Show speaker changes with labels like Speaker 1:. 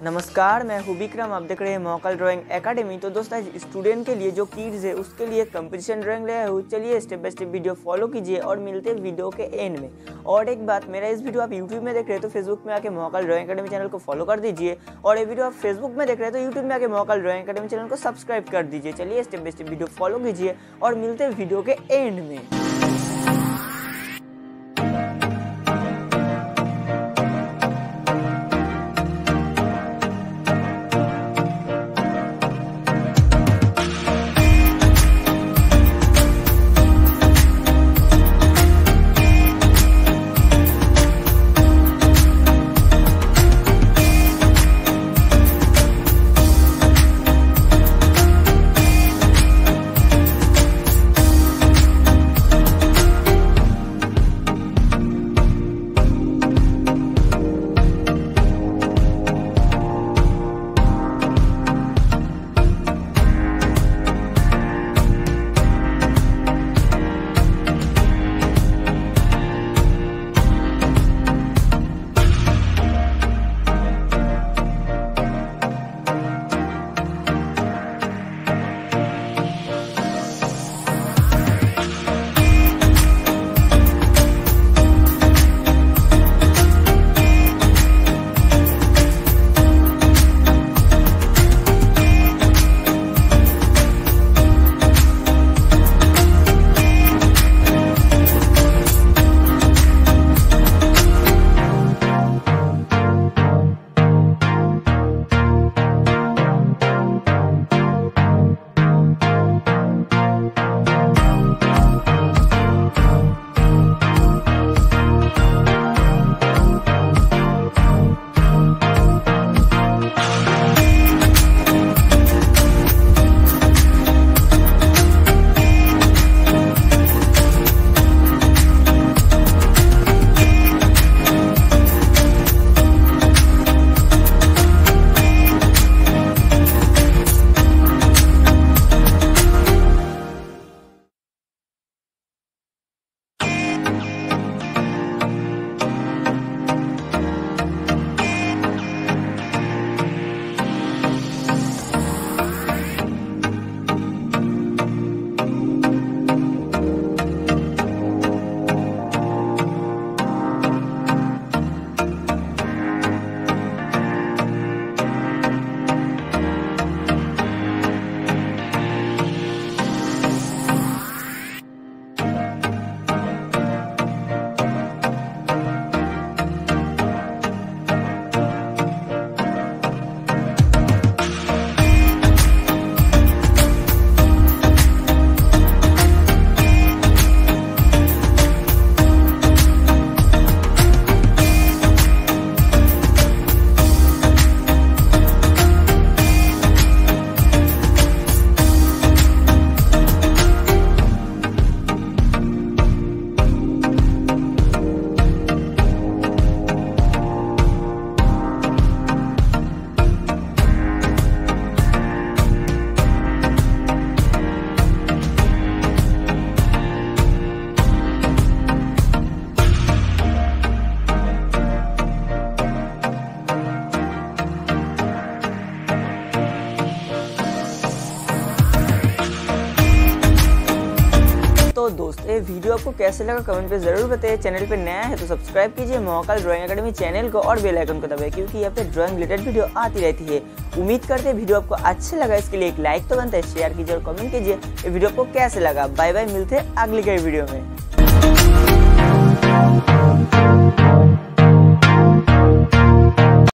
Speaker 1: नमस्कार, मैं हूँ बिक्रम। आप देख रहे हैं महाकाल ड्राइंग एकेडमी। तो दोस्तों आज स्टूडेंट के लिए जो किड्स है उसके लिए कंपटीशन ड्राइंग ले आया हूँ। चलिए step by step video follow कीजिए और मिलते हैं वीडियो के एंड में। और एक बात, मेरा इस वीडियो आप यूट्यूब में देख रहे हैं तो फेसबुक में आके महाकाल ड्राइंग एकेडमी चैनल को फॉलो कर दीजिए, और ये वीडियो आप फेसबुक में देख रहे हैं तो यूट्यूब में आके महाकाल ड्राइंग एकेडमी चैनल को सब्सक्राइब कर दीजिए। चलिए step by step video follow कीजिए और मिलते हैं वीडियो के एंड में। तो दोस्त ये वीडियो आपको कैसे लगा कमेंट पे जरूर बताइए। चैनल पे नया है तो सब्सक्राइब कीजिए महाकाल ड्राइंग एकेडमी चैनल को और बेल आइकन को दबाइए, क्योंकि यहाँ पे ड्राइंग रिलेटेड वीडियो आती रहती है। उम्मीद करते हैं वीडियो आपको अच्छा लगा। इसके लिए एक लाइक तो बनता है, शेयर कीजिए और कमेंट कीजिए ये वीडियो आपको कैसे लगा। बाय बाय, मिलते हैं अगली कई वीडियो में।